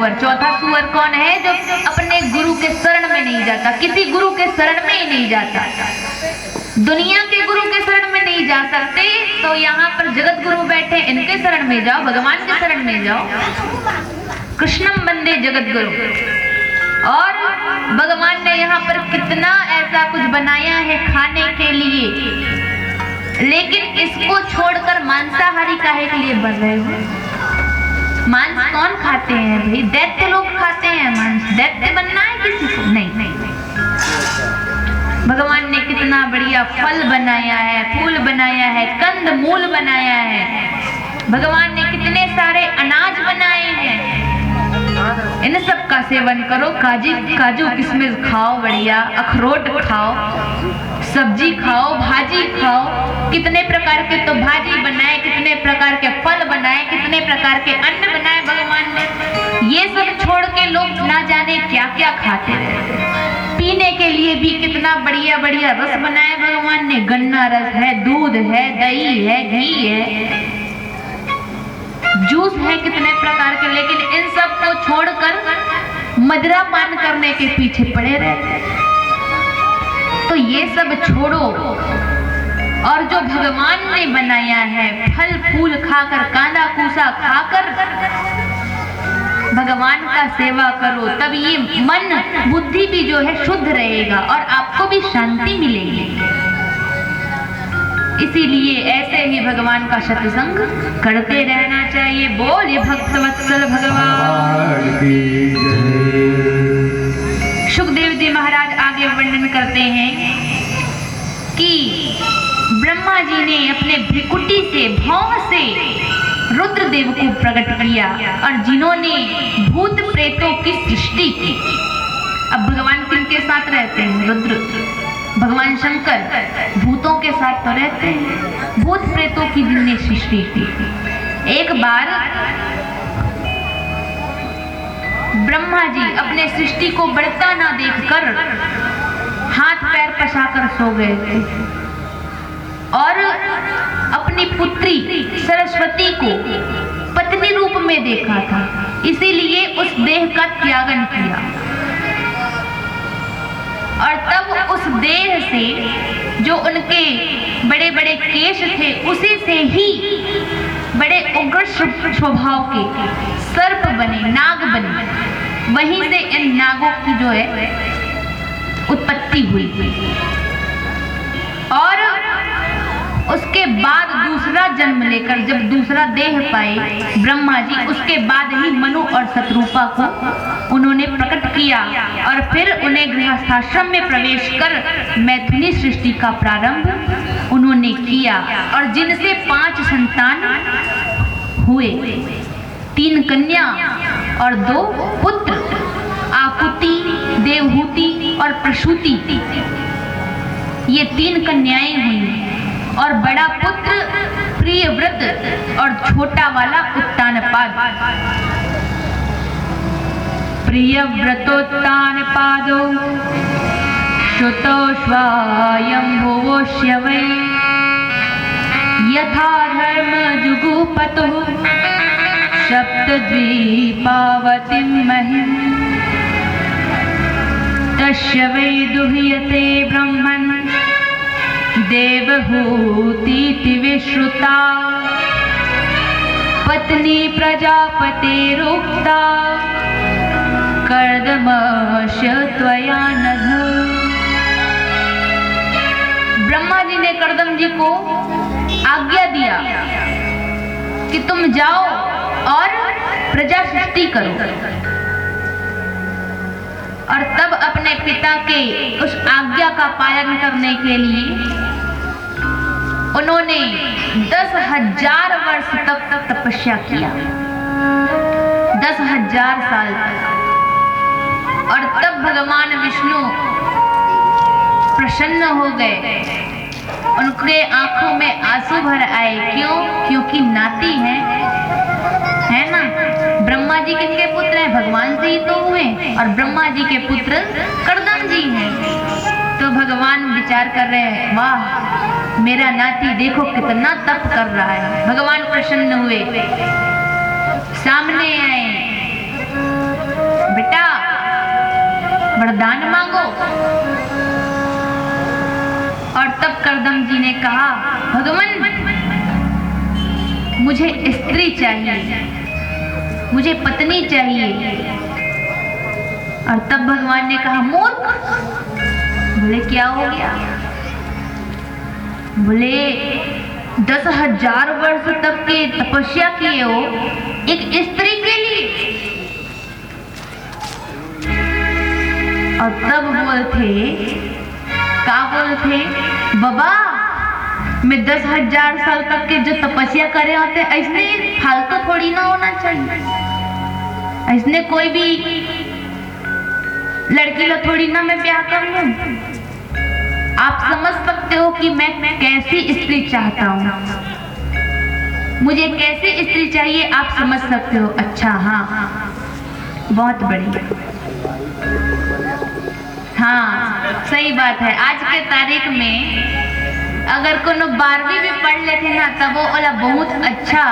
सुअर। चौथा सुअर कौन है? जो अपने गुरु के शरण में नहीं जाता, किसी गुरु के शरण में ही नहीं जाता। दुनिया के गुरु के शरण में नहीं जा सकते तो यहाँ पर जगत गुरु बैठे, इनके शरण में जाओ, भगवान के शरण में जाओ। कृष्णम वंदे जगत गुरु। और भगवान ने यहाँ पर कितना ऐसा कुछ बनाया है खाने के लिए, लेकिन इसको छोड़कर मांसाहारी काहे के लिए बन रहे हो? मांस कौन खाते हैं भाई? दैत्य लोग खाते हैं मांस। दैत्य बनना है किसी को? नहीं। भगवान ने कितना बढ़िया फल बनाया है, फूल बनाया है, कंद मूल बनाया है। भगवान ने कितने सारे अनाज बनाए हैं। इन सब का सेवन करो। काजू किशमिश खाओ, बढ़िया अखरोट खाओ, सब्जी खाओ, भाजी खाओ। कितने प्रकार के तो भाजी बनाए, कितने प्रकार के फल बनाए, कितने प्रकार के अन्न बनाए भगवान ने। ये सब छोड़ के लोग ना जाने क्या क्या खाते रहते। पीने के लिए भी कितना बढ़िया बढ़िया रस बनाए भगवान ने। गन्ना रस है, दूध है, दही है, घी है, जूस है, कितने प्रकार के। लेकिन इन सब को छोड़कर मदिरा पान करने के पीछे पड़े रहते। तो ये सब छोड़ो और जो भगवान ने बनाया है फल फूल खाकर, कांदा कूसा खाकर भगवान का सेवा करो। तब ये मन बुद्धि भी जो है शुद्ध रहेगा और आपको भी शांति मिलेगी। इसीलिए ऐसे ही भगवान का सत्संग करते रहना चाहिए। बोलिए भक्तवत्सल भगवान की जय। सुखदेव जी महाराज आगे वर्णन करते हैं कि ब्रह्मा जी ने अपने भ्रिकुटी से, भौं से रुद्रदेव को प्रकट किया और जिन्होंने भूत प्रेतों की सृष्टि की। अब भगवान किनके साथ रहते हैं? रुद्र। भगवान शंकर भूतों के साथ तो रहते हैं। भूत प्रेतों की जिनने सृष्टि की। एक बार ब्रह्मा जी अपने सृष्टि को बढ़ता ना देखकर हाथ पैर पसाकर सो गए थे और अपनी पुत्री सरस्वती को पत्नी रूप में देखा था। इसीलिए उस देह का त्यागन किया और तब उस देह से जो उनके बड़े बड़े केश थे उसी से ही बड़े उग्र स्वभाव के सर्प बने, नाग बने। वहीं से इन नागों की जो है उत्पत्ति हुई और उसके बाद दूसरा जन्म लेकर जब दूसरा देह पाए ब्रह्मा जी, उसके बाद ही मनु और शत्रुपा को उन्होंने प्रकट किया और फिर उन्हें गृहस्थाश्रम में प्रवेश कर मैथिली सृष्टि का प्रारंभ उन्होंने किया और जिनसे 5 संतान हुए, 3 कन्या और 2 पुत्र, आकुति, देवहूति और प्रसूति। ये 3 कन्याएं हुई और बड़ा पुत्र प्रियव्रत और छोटा वाला उत्तानपाद। प्रियव्रतोत्तानपादो श्रुतोऽश्वायम्भुवोऽस्य वै यथा धर्म जुगुपतुः सप्तद्वीपावतीं महिम् तस्य वै दुह्यते ब्रह्मन् देवहूतीति विश्रुता पत्नी प्रजापतिरुक्ता कर्दमस्य त्वया नघ। ब्रह्मा जी ने कर्दम जी को आज्ञा दिया कि तुम जाओ और प्रजा सृष्टि करो और तब अपने पिता के उस आज्ञा का पालन करने के लिए उन्होंने 10,000 वर्ष तक तपस्या किया, 10,000 साल तक। और तब भगवान विष्णु प्रसन्न हो गए, उनके आंखों में आंसू भर आए। क्यों? क्योंकि नाती है ना। ब्रह्मा जी किनके पुत्र हैं? भगवान से ही तो हुए और ब्रह्मा जी के पुत्र कर्दम जी हैं। तो भगवान विचार कर रहे हैं, वाह मेरा नाती देखो कितना तप कर रहा है। भगवान प्रसन्न हुए, सामने आए बेटा वरदान मांगो। और तब करदम जी ने कहा, भगवान मुझे स्त्री चाहिए, मुझे पत्नी चाहिए। और तब भगवान ने कहा, मूर्ख, बोले क्या हो गया? बोले 10,000 वर्ष तक के तपस्या किए हो एक स्त्री के लिए। और तब बोलते, क्या बोलते, बाबा मैं 10,000 साल तक के जो तपस्या करे होते ऐसने फालतू थोड़ी ना होना चाहिए, ऐसने कोई भी लड़की लो थोड़ी ना मैं ब्याह कर लूं। आप समझ सकते हो कि मैं कैसी स्त्री चाहता हूँ, मुझे कैसी स्त्री चाहिए, आप समझ सकते हो। अच्छा हाँ, बहुत बढ़िया, हाँ सही बात है। आज के तारीख में अगर कोनो 12वीं भी पढ़ लेते ना तब वो वाला बहुत अच्छा,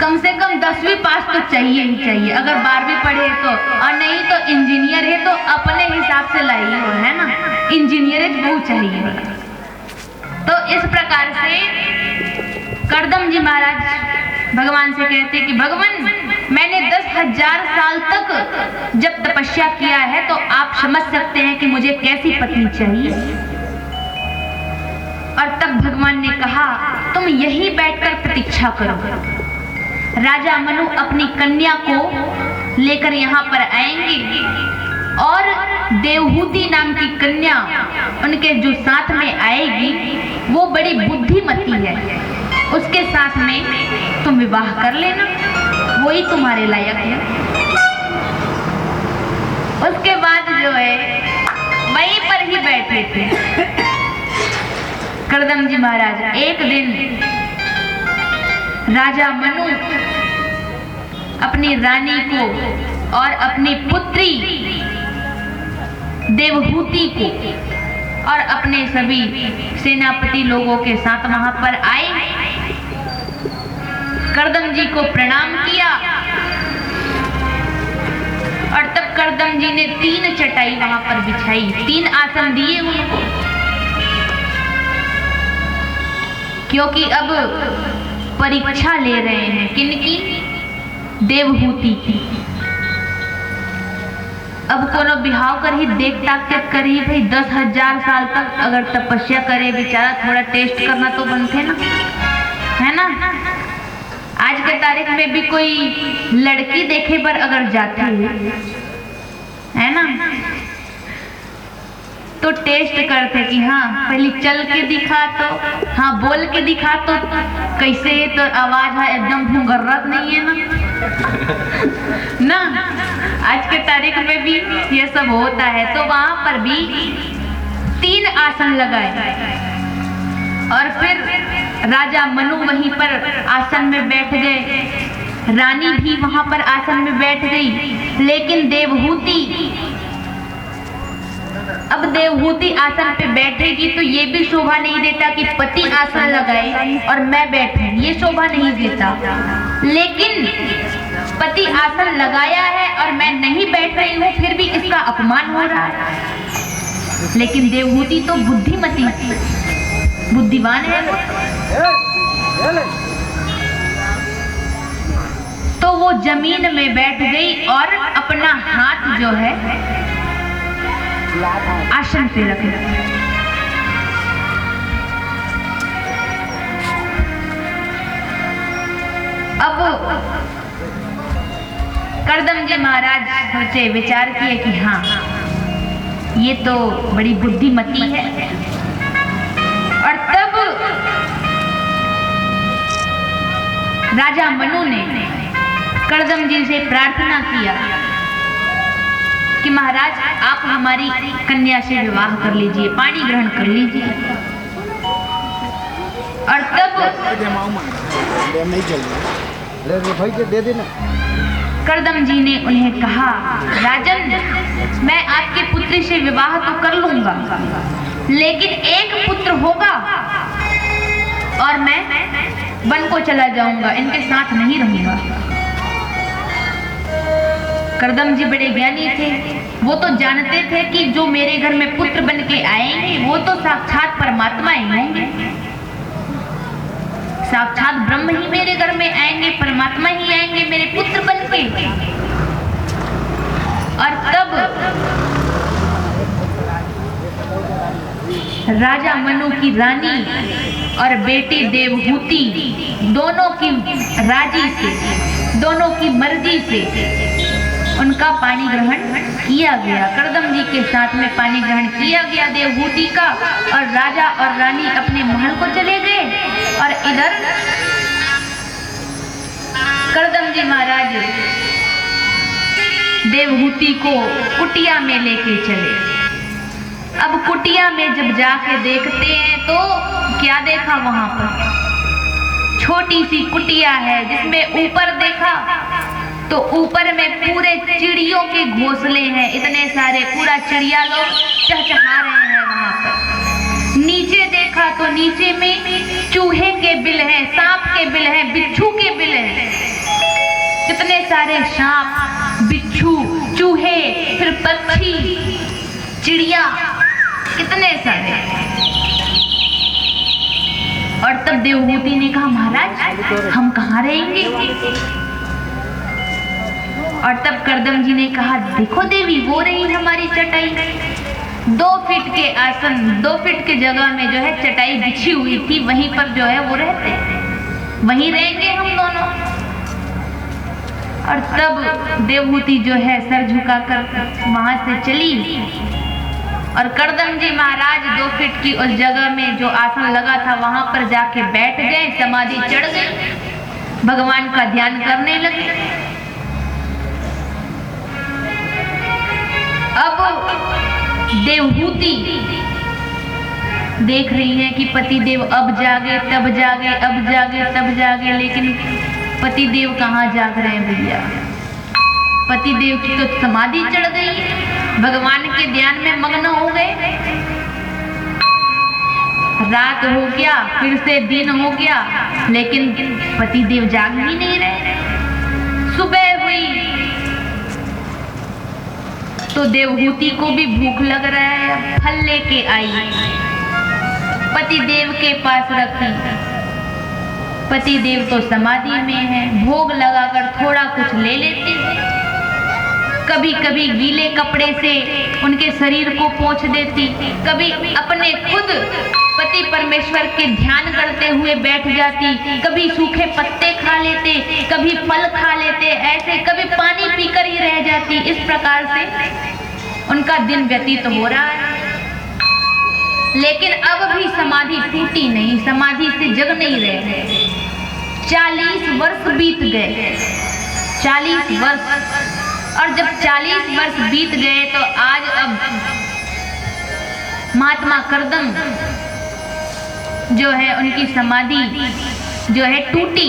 कम से कम 10वीं पास तो चाहिए ही चाहिए। अगर 12वीं पढ़े तो, और नहीं तो इंजीनियर है तो अपने हिसाब से लाइए हो, है ना, इंजीनियर बहुत चाहिए। तो इस प्रकार से करदम जी महाराज भगवान से कहते कि भगवान मैंने 10,000 साल तक जब तपस्या किया है तो आप समझ सकते हैं कि मुझे कैसी पत्नी चाहिए। और तब भगवान ने कहा, तुम यहीं बैठकर प्रतीक्षा करो, राजा मनु अपनी कन्या को लेकर यहाँ पर आएंगे और देवहूति नाम की कन्या उनके जो साथ में आएगी वो बड़ी बुद्धिमती है, उसके साथ में तुम विवाह कर लेना, वही तुम्हारे लायक है। उसके बाद जो है वहीं पर ही बैठे थे करदम जी महाराज। एक दिन राजा मनु अपनी रानी को और अपनी पुत्री देवहूति को और अपने सभी सेनापति लोगों के साथ वहां पर आए, करदम जी को प्रणाम किया। और तब करदम जी ने 3 चटाई वहां पर बिछाई, 3 आसन दिए उनको, क्योंकि अब परीक्षा ले रहे हैं किनकी, देवहूति की। अब कोनो बिहाव कर ही देख ताकत करी भाई, 10,000 साल तक अगर तपस्या करे बेचारा, थोड़ा टेस्ट करना तो बनते ना, है ना। आज के तारीख में भी कोई लड़की देखे पर अगर जाती है ना तो टेस्ट करते कि हाँ पहले चल के दिखा तो, हाँ बोल के दिखा तो कैसे है, तो आवाज है एकदम भूंगर्रत नहीं है ना ना। आज के तारीख में भी ये सब होता है। तो वहां पर भी 3 आसन लगाए और फिर राजा मनु वहीं पर आसन में बैठ गए, रानी भी वहां पर आसन में बैठ गई। लेकिन अब देवहूति आसन पे बैठेगी तो ये भी शोभा नहीं देता कि पति आसन लगाए और मैं बैठूं, ये शोभा नहीं देता। लेकिन पति आसन लगाया है और मैं नहीं बैठ रही हूँ, फिर भी इसका अपमान हो रहा है। लेकिन देवहूति तो बुद्धिमती, बुद्धिमान है तो वो जमीन में बैठ गई और अपना हाथ जो है आसन पे रख दिया। अब करदम जी महाराज सोचे, विचार किए कि हाँ ये तो बड़ी बुद्धिमती है। और तब राजा मनु ने करदम जी से प्रार्थना किया कि महाराज आप हमारी कन्या से विवाह कर लीजिए, पाणी ग्रहण कर लीजिए। और तब करदम जी ने उन्हें कहा, राजन मैं आपकी पुत्री से विवाह तो कर लूंगा, लेकिन एक पुत्र होगा और मैं वन को चला जाऊंगा, इनके साथ नहीं रहूंगा। करदम जी बड़े ज्ञानी थे, वो तो जानते थे कि जो मेरे घर में पुत्र बन के आएंगे वो तो साक्षात परमात्मा ही होंगे, साक्षात ब्रह्म ही मेरे घर में आएंगे, परमात्मा ही आएंगे मेरे पुत्र बन के। और तब राजा मनु की रानी और बेटी देवहूति दोनों की राजी से, दोनों की मर्जी से उनका पानी ग्रहण किया गया। करदम जी के साथ में पानी ग्रहण किया गया देवहूति का, और राजा और रानी अपने महल को चले गए। और इधर करदम जी महाराज देवहूति को कुटिया में लेके चले। अब कुटिया में जब जाके देखते हैं तो क्या देखा, वहां पर छोटी सी कुटिया है जिसमें ऊपर देखा तो ऊपर में पूरे चिड़ियों के घोंसले हैं, इतने सारे, पूरा चिड़िया लोग चहचहा रहे हैं वहां पर। नीचे देखा तो नीचे में चूहे के बिल हैं, सांप के बिल हैं, बिच्छू के बिल हैं, कितने सारे सांप, बिच्छू, चूहे, फिर पक्षी, चिड़िया, कितने सारे। और तब देवहूति ने कहा महाराज हम कहाँ रहेंगे। और तब करदम जी ने कहा देखो देवी वो रही हमारी चटाई, 2 फीट के आसन, 2 फीट के जगह में जो है चटाई बिछी हुई थी, वहीं पर जो है वो रहते, वहीं रहेंगे हम दोनों। और तब देवहूति जो है सर झुकाकर वहां से चली और करदम जी महाराज 2 फीट की उस जगह में जो आसन लगा था वहां पर जाके बैठ गए, समाधि चढ़ गए, भगवान का ध्यान करने लगे। अब देवहूति देख रही है कि पतिदेव अब जागे तब जागे, अब जागे तब जागे, लेकिन पतिदेव कहाँ जाग रहे हैं भैया। पतिदेव की तो समाधि चढ़ गई, भगवान के ध्यान में मग्न हो गए। रात हो गया, फिर से दिन हो गया, लेकिन पतिदेव जाग ही नहीं रहे। सुबह हुई तो देवहूति को भी भूख लग रहा है, फल लेके आई, पतिदेव के पास रखी। पतिदेव तो समाधि में है, भोग लगाकर थोड़ा कुछ ले लेते, कभी कभी गीले कपड़े से उनके शरीर को पोंछ देती, कभी अपने खुद पति परमेश्वर के ध्यान करते हुए बैठ जाती, कभी सूखे पत्ते खा लेते, कभी फल खा लेते, ऐसे कभी पानी पीकर ही रह जाती। इस प्रकार से उनका दिन व्यतीत हो रहा है। लेकिन अब भी समाधि टूटी नहीं, समाधि से जग नहीं रहे। 40 वर्ष बीत गए, 40 वर्ष। और जब 40 वर्ष बीत गए तो आज अब महात्मा करदम जो है उनकी समाधि जो है टूटी,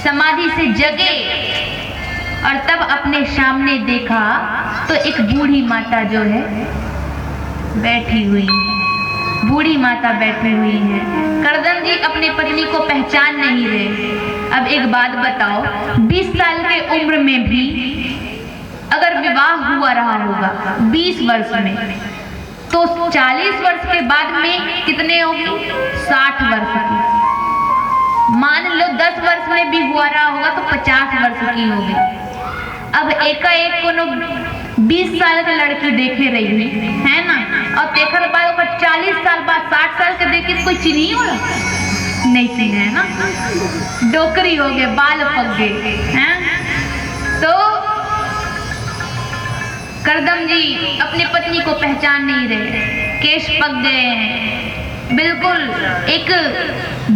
समाधि से जगे। और तब अपने सामने देखा तो एक बूढ़ी माता जो है बैठी हुई है, बूढ़ी माता बैठी हुई है। करदम जी अपनी पत्नी को पहचान नहीं रहे। अब एक बात बताओ, 20 साल के उम्र में भी अगर विवाह हुआ रहा होगा 20 वर्ष में, तो 40 वर्ष के बाद में कितने होगी, 60 वर्ष की। मान लो 10 वर्ष में भी हुआ रहा होगा तो 50 वर्ष की होगी। अब एकाएक कोनो 20 साल के लड़की देखे रही है ना, और देखर बाद 40 साल बाद 60 साल के देखे कोई चिन्ही हो नहीं चिन्ह है ना, डोकरी हो गए, बाल पक गए हैं। तो करदम जी अपनी पत्नी को पहचान नहीं रहे, केश पक गए हैं, बिल्कुल एक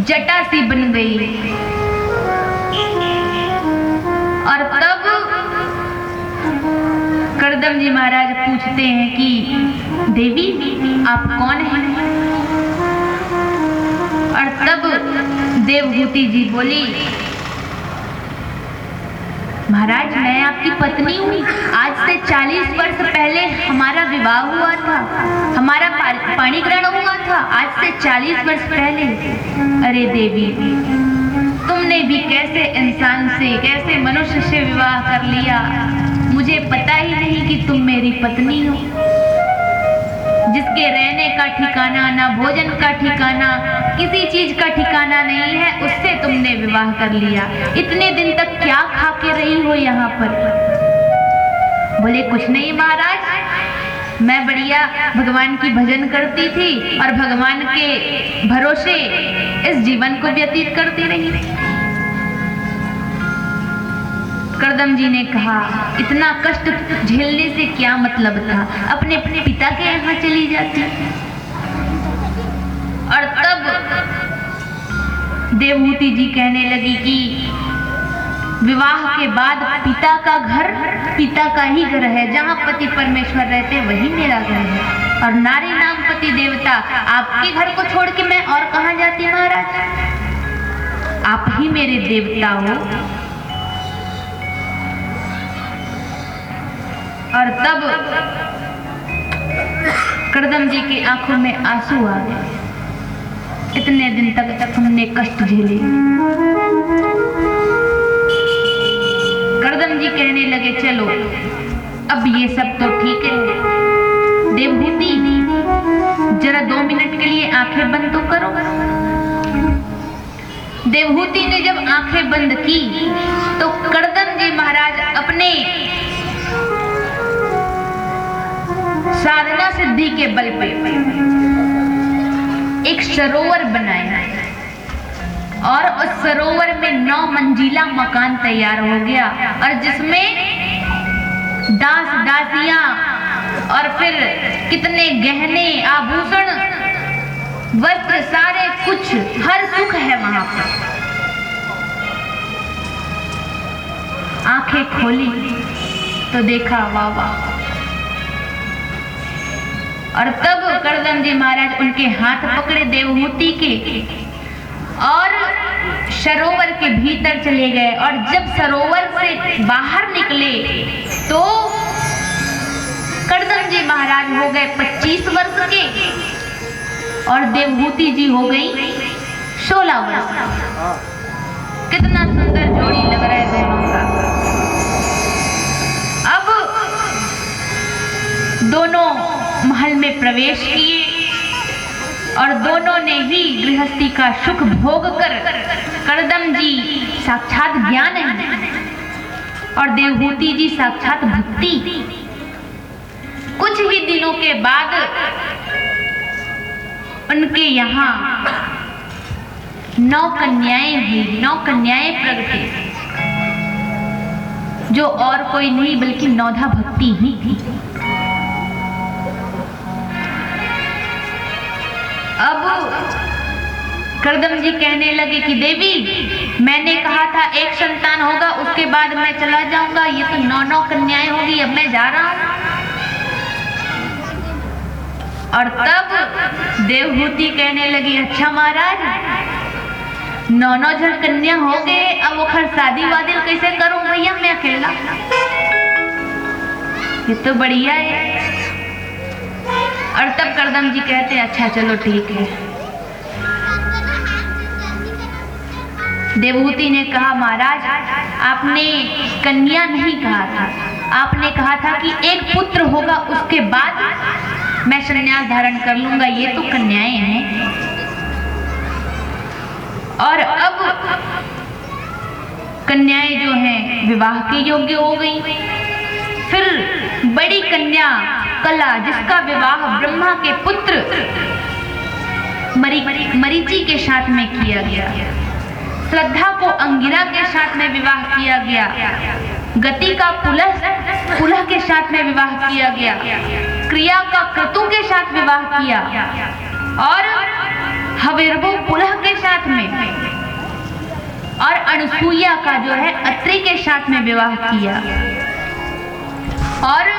जटा सी बन गई। और तब करदम जी महाराज पूछते हैं कि देवी आप कौन हैं। और तब देवहूति जी बोली महाराज मैं आपकी पत्नी हूँ, आज से 40 वर्ष पहले हमारा विवाह हुआ था, हमारा पाणी ग्रहण हुआ था, आज से 40 वर्ष पहले। अरे देवी तुम तुमने भी कैसे इंसान से, कैसे मनुष्य से विवाह कर लिया, मुझे पता ही नहीं कि तुम मेरी पत्नी हो। जिसके रहने का ठिकाना, ना भोजन का ठिकाना, किसी चीज का ठिकाना नहीं है, उससे तुमने विवाह कर लिया। इतने दिन तक क्या खा के रही हो यहाँ पर? बोले कुछ नहीं महाराज, मैं बढ़िया भगवान की भजन करती थी और भगवान के भरोसे इस जीवन को व्यतीत करती रही। करदम जी ने कहा इतना कष्ट झेलने से क्या मतलब था, अपने पिता के यहाँ चली जाती। और तब देवहूति जी कहने लगी कि विवाह के बाद पिता का घर पिता का ही घर है, जहाँ पति परमेश्वर रहते वही मेरा घर है, और नारी नाम पति देवता, आपके घर को छोड़ के मैं और कहाँ जाती महाराज? आप ही मेरे देवता हो। और तब करदम जी की आंखों में आंसू आ गए। इतने दिन तक हमने कष्ट झेले। करदम जी कहने लगे चलो अब ये सब तो ठीक है, देवहूति जरा 2 मिनट के लिए आंखें बंद तो करो। देवहूति ने जब आंखें बंद की तो करदम जी महाराज अपने साधना सिद्धि के बल पे एक सरोवर बनाया और उस सरोवर में 9 मंजिला मकान तैयार हो गया, और जिसमें दास दासियां और फिर कितने गहने आभूषण वस्त्र सारे कुछ हर सुख है वहां पर। आंखें खोली तो देखा वाह वाह। और तब करदम जी महाराज उनके हाथ पकड़े देवहूति के और सरोवर के भीतर चले गए। और जब सरोवर से बाहर निकले तो करदम जी महाराज हो गए 25 वर्ष के और देवहूति जी हो गई 16 वर्ष। कितना सुंदर जोड़ी लग रहा है दोनों का। अब दोनों महल में प्रवेश किए और दोनों ने ही गृहस्थी का सुख भोग कर, करदम जी साक्षात ज्ञान है और देवहूति जी साक्षात भक्ति। कुछ ही दिनों के बाद उनके यहाँ 9 कन्याएं हुई, 9 कन्याएं प्रगटे, जो और कोई नहीं बल्कि नौधा भक्ति ही थी। अब करदम जी कहने लगे कि देवी मैंने कहा था एक संतान होगा उसके बाद मैं चला जाऊंगा, ये तो 9 कन्याएं होगी, अब मैं जा रहा हूं। और तब देवहूति कहने लगी अच्छा महाराज 9 जन कन्या हो गए, अब वो खर शादी वादी कैसे करूं भैया मैं अकेला, ये तो बढ़िया है। और तब करदम जी कहते हैं अच्छा चलो ठीक है। देवहूति ने कहा महाराज आपने कन्या नहीं कहा था, आपने कहा था कि एक पुत्र होगा उसके बाद मैं संन्यास धारण कर लूंगा, ये तो कन्याएं हैं। और अब कन्याएं जो हैं विवाह के योग्य हो गई। फिर बड़ी कन्या कला जिसका विवाह ब्रह्मा के पुत्र मरीचि के साथ में किया गया, श्रद्धा को अंगिरा के साथ में विवाह किया गया, गति का पुलह के साथ में विवाह किया गया, क्रिया का क्रतु के साथ विवाह किया और हविर्भु पुलह के साथ में, और अनसुईया का जो है अत्रि के साथ में विवाह किया। और